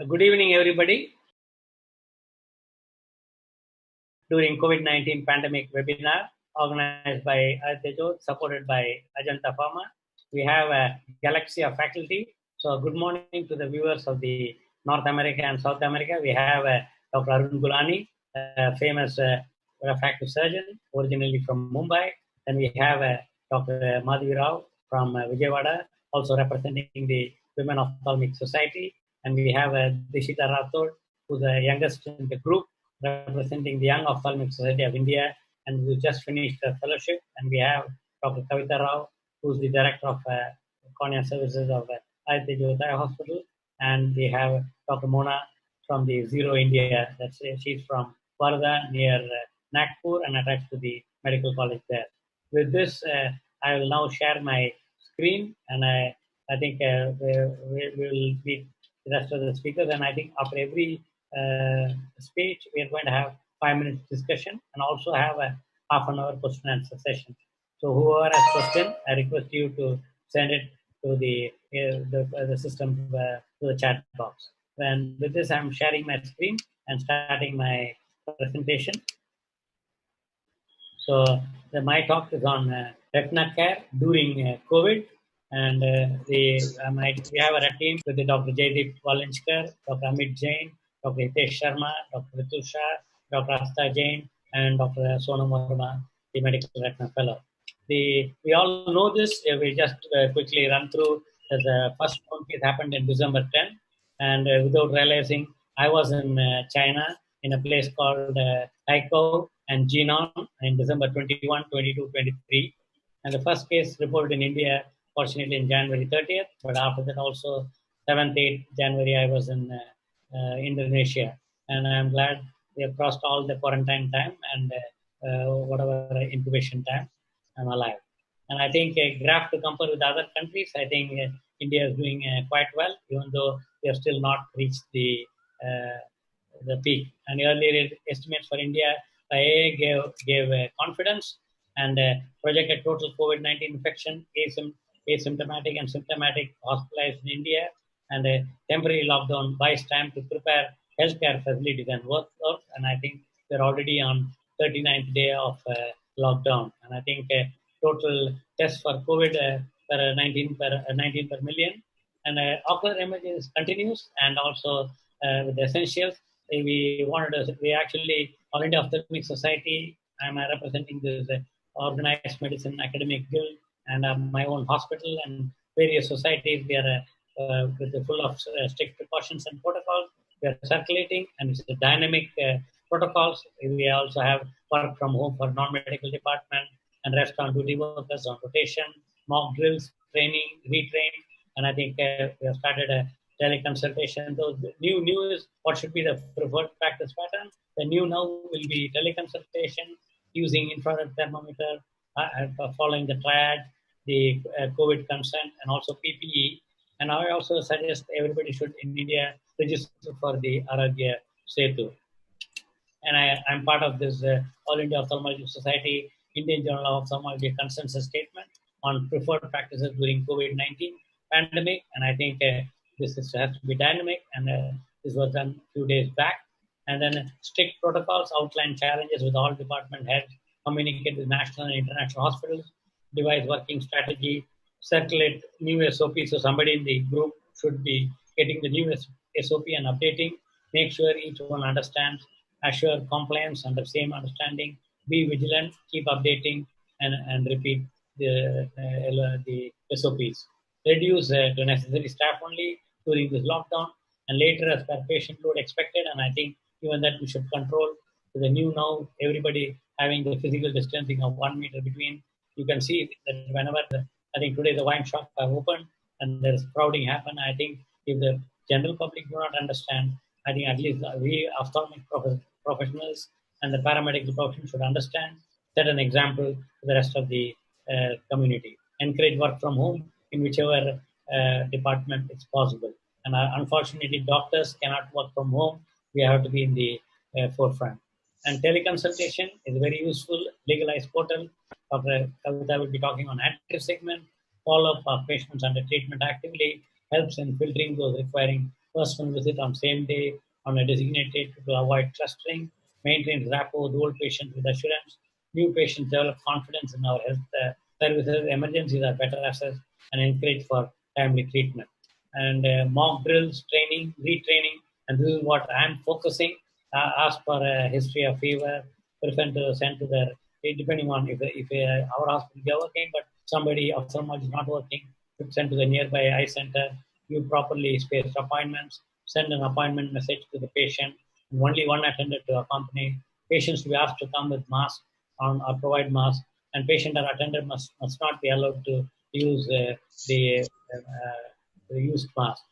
Good evening, everybody. During COVID-19 pandemic webinar organized by Tejo, supported by Ajanta Pharma, we have a galaxy of faculty. So, good morning to the viewers of the North America and South America. We have Dr. Arun Gulani, a famous refractive surgeon, originally from Mumbai. Then we have Dr. Madhavi Rao from Vijayawada, also representing the Women of Ophthalmic Society. And we have Dishita Rathod, who's the youngest in the group, representing the Young Ophthalmic Society of India, and who just finished a fellowship. And we have Dr. Kavita Rao, who's the director of cornea services of Ayatollah Hospital. And we have Dr. Mona from the Zero India. She's from Varda near Nagpur and attached to the medical college there. With this, I will now share my screen, and I think we will meet the rest of the speakers. And I think after every speech, we are going to have 5 minutes discussion and also have a half an hour question and answer session. So whoever has question, I request you to send it to the system, to the chat box. And with this, I'm sharing my screen and starting my presentation. So my talk is on retina care during COVID. And we have a team with Dr. Jaydeep Walinchkar, Dr. Amit Jain, Dr. Hitesh Sharma, Dr. Ritu Shah, Dr. Asta Jain, and Dr. Sonam Verma, the medical retina fellow. We all know this. We just quickly run through. The first one case happened in December 10, and without realizing, I was in China in a place called Taikou and Jinan in December 21, 22, 23. And the first case reported in India, fortunately, in January 30th. But after that, also 7th, 8th January, I was in Indonesia. And I'm glad we have crossed all the quarantine time and whatever incubation time. I'm alive. And I think a graph to compare with other countries, I think India is doing quite well, even though we have still not reached the peak. And earlier estimates for India by AA gave confidence and projected total COVID-19 infection, asymptomatic and symptomatic hospitalized in India, and a temporary lockdown buys time to prepare healthcare facilities and workforce. And I think we're already on 39th day of lockdown. And I think total tests for COVID 19 per million. And ocular images continues, and also with the essentials. We actually, All India Ophthalmic Society, I'm representing this organized medicine academic guild, and my own hospital and various societies. We are with the full of strict precautions and protocols. We are circulating, and it's a dynamic protocols. We also have work from home for non-medical department and rest on duty workers on rotation, mock drills, training, retrain, and I think we have started a teleconsultation. Those new is what should be the preferred practice pattern. The new now will be teleconsultation using infrared thermometer, following the triad, the COVID consent, and also PPE. And I also suggest everybody should in India register for the Aragya Setu. And I'm part of this All India Ophthalmology Society, Indian Journal of Ophthalmology consensus statement on preferred practices during COVID-19 pandemic. And I think this has to be dynamic, and this was done a few days back. And then strict protocols outline challenges with all department heads, communicate with national and international hospitals, devise working strategy, circulate new SOP. So somebody in the group should be getting the new SOP and updating, make sure each one understands, assure compliance under same understanding, be vigilant, keep updating, and repeat the SOPs. Reduce the necessary staff only during this lockdown, and later as per patient load expected. And I think even that we should control. To the new now, everybody having the physical distancing of 1 meter between. You can see that whenever I think today the wine shop have opened and there's crowding happen. I think if the general public do not understand, I think at least we ophthalmic professionals and the paramedical profession should understand, set an example to the rest of the community. Encourage work from home in whichever department it's possible. And unfortunately, doctors cannot work from home. We have to be in the forefront. And teleconsultation is a very useful legalized portal. Dr. Kavita will be talking on active segment. Follow-up of patients under treatment actively helps in filtering those requiring personal visit on same day on a designated to avoid clustering, maintain rapport with old patients with assurance. New patients develop confidence in our health services. Emergencies are better assessed and encouraged for timely treatment. And mock drills, training, retraining, and this is what I'm focusing. Ask for a history of fever, prefer to send to their, depending on if our hospital is working, but somebody ophthalmology is not working, send to the nearby eye center, give properly spaced appointments, send an appointment message to the patient, and only one attendant to accompany. Patients to be asked to come with mask on or provide mask, and patient or attendant must not be allowed to use the used mask.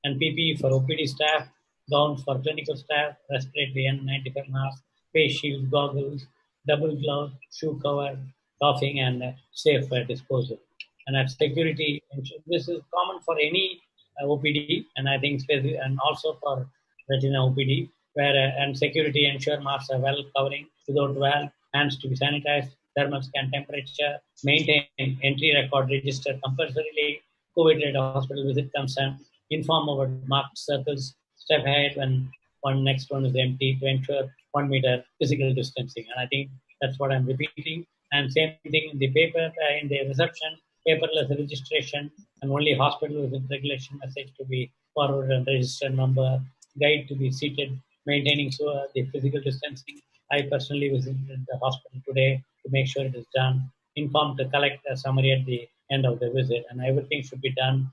And PPE for OPD staff, gowns for clinical staff, respiratory N95 mask, face shield, goggles, double gloves, shoe cover, coughing, and safe disposal. And at security, this is common for any OPD, and I think and also for retina OPD, where and security ensure masks are well covering without valve, hands to be sanitized, thermal scan temperature, maintain entry record register compulsorily, COVID-related hospital visit concern, inform about marked circles, step ahead when one next one is empty to ensure 1 meter physical distancing. And I think that's what I'm repeating. And same thing in the paper, in the reception, paperless registration, and only hospital visit regulation message to be forwarded and register number, guide to be seated, maintaining the physical distancing. I personally visited the hospital today to make sure it is done. Informed to collect a summary at the end of the visit, and everything should be done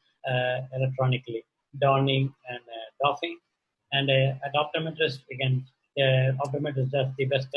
electronically, donning and doffing. And at optometrist, again, optometrist does the best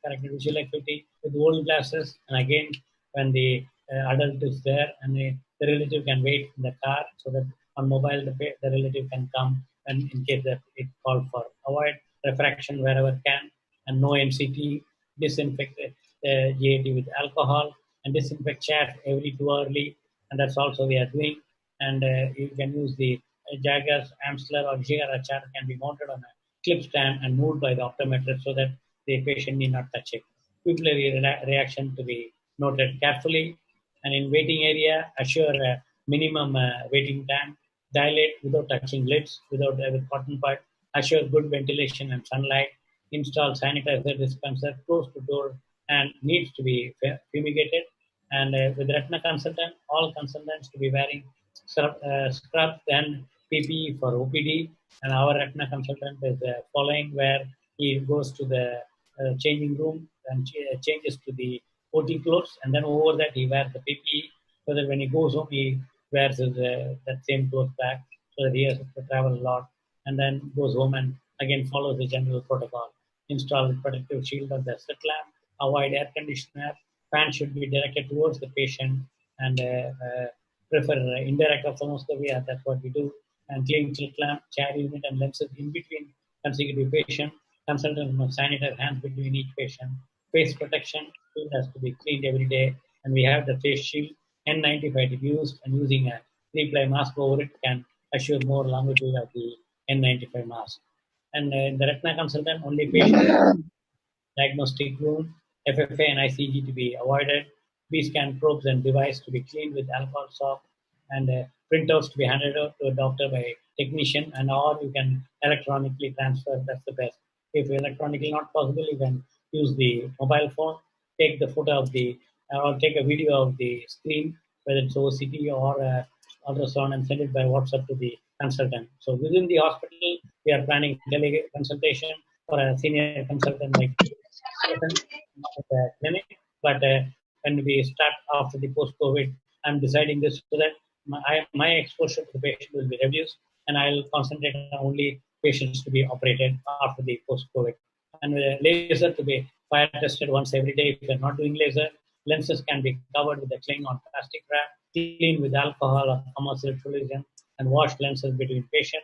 corrected visual acuity with old glasses. And again, when the adult is there and the relative can wait in the car so that on mobile the relative can come and in case that it called for. Avoid refraction wherever can, and no MCT. Disinfect GAT with alcohol and disinfect chairs every 2 hourly, and that's also we are doing. And you can use the Jaggers, Amsler, or GRR chair can be mounted on a clip stand and moved by the optometrist so that the patient need not touch it. Pupillary reaction to be noted carefully, and in waiting area, assure a minimum waiting time, dilate without touching lids, without with cotton bud, assure good ventilation and sunlight, install sanitizer dispenser close to door and needs to be fumigated. And with retina consultant, all consultants to be wearing scrubs and PPE for OPD. And our retina consultant is following where he goes to the changing room and changes to the OT clothes, and then over that he wears the PPE so that when he goes home he wears his, that same clothes back so that he has to travel a lot, and then goes home and again follows the general protocol. Install protective shield on the slit lamp, avoid air conditioner, fan should be directed towards the patient, and prefer indirect ophthalmoscopy, that's what we do, and clean slit lamp, chair unit, and lenses in between consecutive patient. Consultant must sanitize hands between each patient. Face protection shield has to be cleaned every day, and we have the face shield N95 to be used, and using a 3-ply mask over it can assure more longevity of the N95 mask. And in the retina consultant, only patient diagnostic room, FFA and ICG to be avoided, B-scan probes and device to be cleaned with alcohol soap, and printouts to be handed out to a doctor by technician, and or you can electronically transfer, that's the best. If electronically not possible, you can use the mobile phone, take the photo of the, or take a video of the screen, whether it's OCT or ultrasound, and send it by WhatsApp to the consultant. So within the hospital, we are planning teleconsultation for a senior consultant like the clinic. But when we start after the post-COVID, I'm deciding this so that my exposure to the patient will be reduced, and I'll concentrate on only patients to be operated after the post-COVID. And laser to be fire tested once every day. If you're not doing laser, lenses can be covered with a cling on plastic wrap, clean with alcohol or commercial solution, and wash lenses between patient.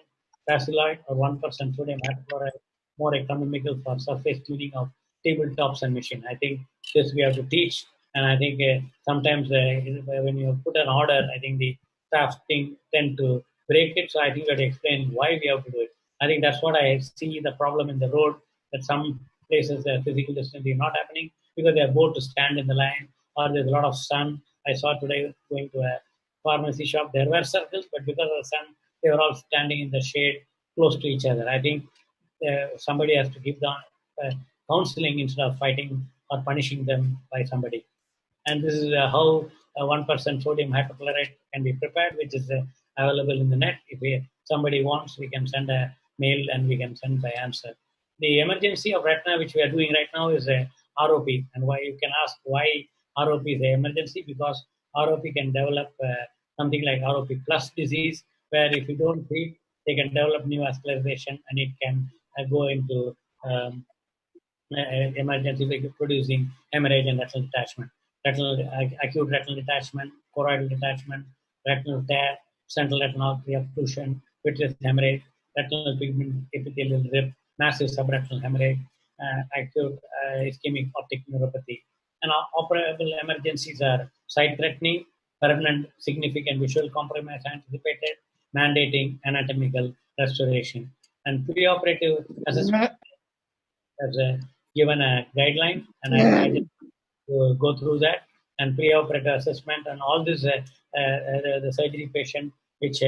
Bacilloid or 1% sodium hypochlorite, more economical for surface cleaning of tabletops and machine. I think this we have to teach, and I think sometimes when you put an order, I think the staff tend to break it. So I think we have to explain why we have to do it. I think that's what I see the problem in the road, that some places the physical distancing is not happening because they are bored to stand in the line, or there's a lot of sun. I saw today going to a pharmacy shop, there were circles, but because of the sun, they were all standing in the shade. close to each other. I think somebody has to give the counseling instead of fighting or punishing them by somebody. And this is how 1% sodium hypochlorite can be prepared, which is available in the net. If somebody wants, we can send a mail and we can send by answer. The emergency of retina, which we are doing right now, is a ROP. And why you can ask why ROP is an emergency? Because ROP can develop something like ROP plus disease, where if you don't treat, they can develop neovascularization and it can go into emergency like producing hemorrhage and retinal detachment, acute retinal detachment, choroidal detachment, retinal tear, central retinopathy occlusion, vitreous hemorrhage, retinal pigment epithelial rip, massive subretinal hemorrhage, acute ischemic optic neuropathy. And operable emergencies are sight-threatening, permanent significant visual compromise anticipated, mandating anatomical restoration. And preoperative assessment has given a guideline, and I just go through that and pre-operative assessment and all this. The surgery patient, which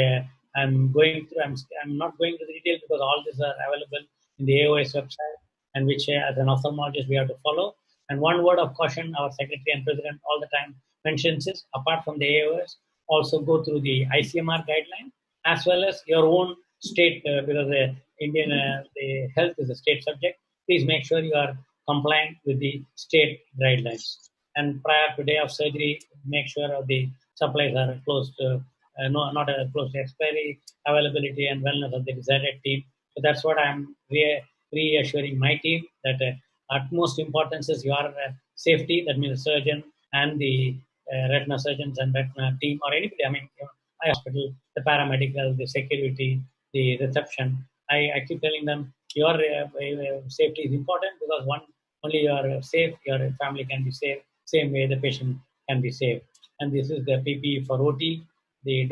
I'm going through. I'm not going to the details because all these are available in the AOS website, and which as an ophthalmologist we have to follow. And one word of caution: our secretary and president all the time mentions is, apart from the AOS, also go through the ICMR guideline as well as your own state, because the Indian the health is a state subject. Please make sure you are compliant with the state guidelines. And prior to day of surgery, make sure the supplies are close to, no, not close to expiry, availability and wellness of the decided team. So that's what I'm reassuring my team, that utmost importance is your safety. That means the surgeon and the retina surgeons and retina team or anybody. I mean, eye hospital, the paramedical, the security, the reception. I keep telling them your safety is important, because only you are safe, your family can be safe. Same way the patient can be safe. And this is the PPE for OT. The